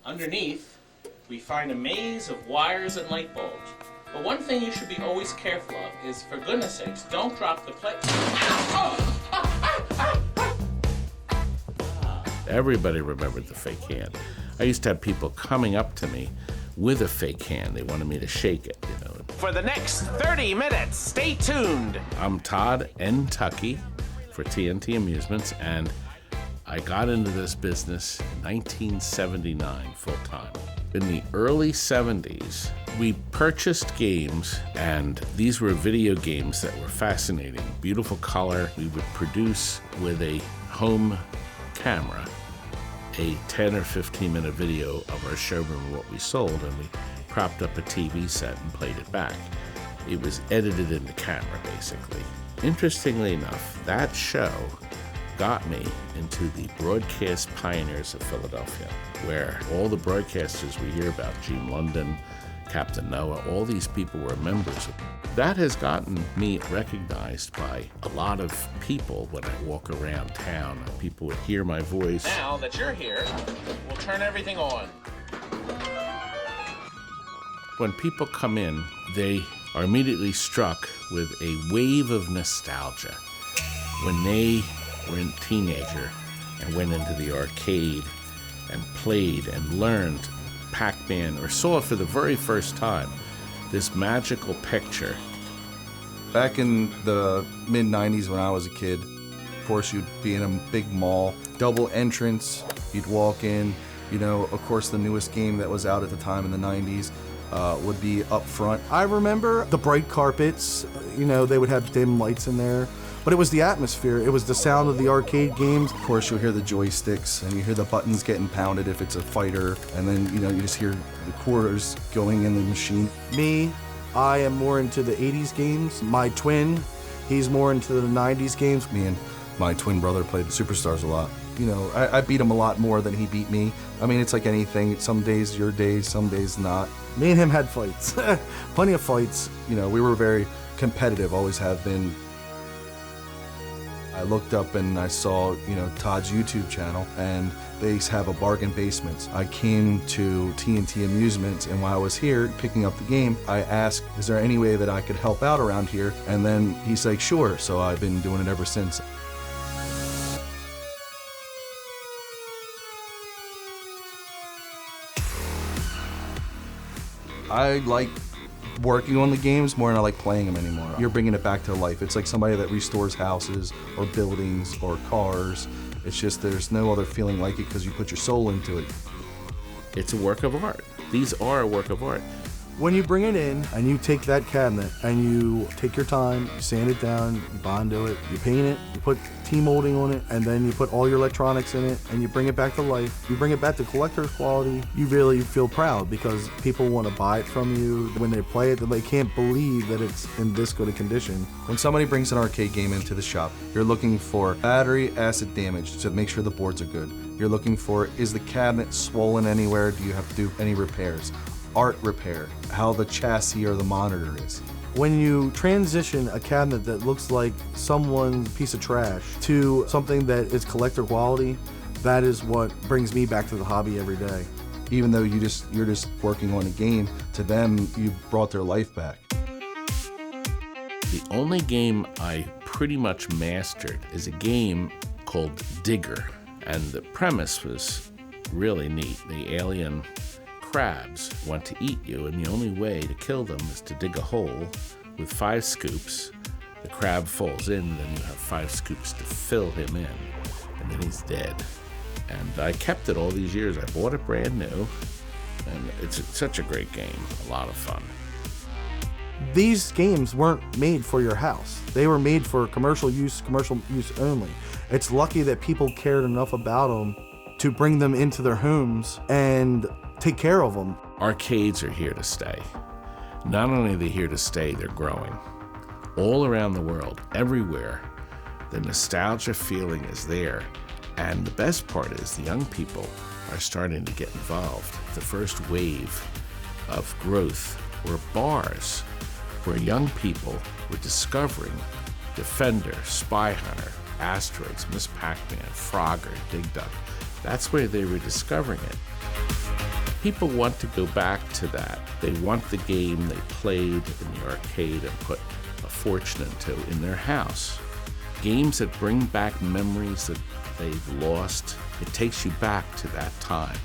Underneath, we find a maze of wires and light bulbs. But one thing you should be always careful of is, for goodness sakes, don't drop the plate. Everybody remembered the fake hand. I used to have people coming up to me with a fake hand. They wanted me to shake it, you know. For the next 30 minutes, stay tuned. I'm Todd N. Tuckey for TNT Amusements, and I got into this business in 1979 full-time. In the early 70s, we purchased games, and these were video games that were fascinating. Beautiful color. We would produce with a home camera a 10 or 15 minute video of our showroom of what we sold, and we propped up a TV set and played it back. It was edited in the camera, basically. Interestingly enough, that show got me into the broadcast pioneers of Philadelphia, where all the broadcasters we hear about, Gene London, Captain Noah, all these people were members. That has gotten me recognized by a lot of people when I walk around town. People would hear my voice. Now that you're here, we'll turn everything on. When people come in, they are immediately struck with a wave of nostalgia. When they were a teenager and went into the arcade and played and learned Pac-Man, or saw for the very first time this magical picture. Back in the mid-90s when I was a kid, of course you'd be in a big mall, double entrance, you'd walk in, you know, of course the newest game that was out at the time in the 90s would be up front. I remember the bright carpets, you know, they would have dim lights in there. But it was the atmosphere, it was the sound of the arcade games. Of course, you'll hear the joysticks and you hear the buttons getting pounded if it's a fighter, and then, you know, you just hear the quarters going in the machine. Me, I am more into the 80s games. My twin, he's more into the 90s games. Me and my twin brother played Superstars a lot. You know, I beat him a lot more than he beat me. I mean, it's like anything. Some days your days, some days not. Me and him had fights, plenty of fights. You know, we were very competitive, always have been. I looked up and I saw, you know, Todd's YouTube channel, and they have a bargain basement. I came to TNT Amusements, and while I was here picking up the game, I asked, is there any way that I could help out around here? And then he's like, sure. So I've been doing it ever since. I like working on the games more than I like playing them anymore. You're bringing it back to life. It's like somebody that restores houses or buildings or cars. It's just there's no other feeling like it because you put your soul into it. It's a work of art. These are a work of art. When you bring it in and you take that cabinet and you take your time, you sand it down, you bondo it, you paint it, you put T-molding on it, and then you put all your electronics in it and you bring it back to life, you bring it back to collector's quality, you really feel proud because people want to buy it from you. When they play it, they can't believe that it's in this good a condition. When somebody brings an arcade game into the shop, you're looking for battery acid damage to make sure the boards are good. You're looking for, is the cabinet swollen anywhere? Do you have to do any repairs? Art repair, how the chassis or the monitor is. When you transition a cabinet that looks like someone's piece of trash to something that is collector quality, that is what brings me back to the hobby every day. Even though you're just working on a game, to them you brought their life back. The only game I pretty much mastered is a game called Digger, and the premise was really neat. The alien crabs want to eat you, and the only way to kill them is to dig a hole with 5 scoops. The crab falls in, then you have 5 scoops to fill him in, and then he's dead. And I kept it all these years. I bought it brand new, and it's such a great game, a lot of fun. These games weren't made for your house. They were made for commercial use only. It's lucky that people cared enough about them to bring them into their homes and take care of them. Arcades are here to stay. Not only are they here to stay, they're growing. All around the world, everywhere, the nostalgia feeling is there. And the best part is the young people are starting to get involved. The first wave of growth were bars, where young people were discovering Defender, Spy Hunter, Asteroids, Miss Pac-Man, Frogger, Dig Dug. That's where they were discovering it. people want to go back to that. They want the game they played in the arcade and put a fortune into in their house. Games that bring back memories that they've lost. It takes you back to that time.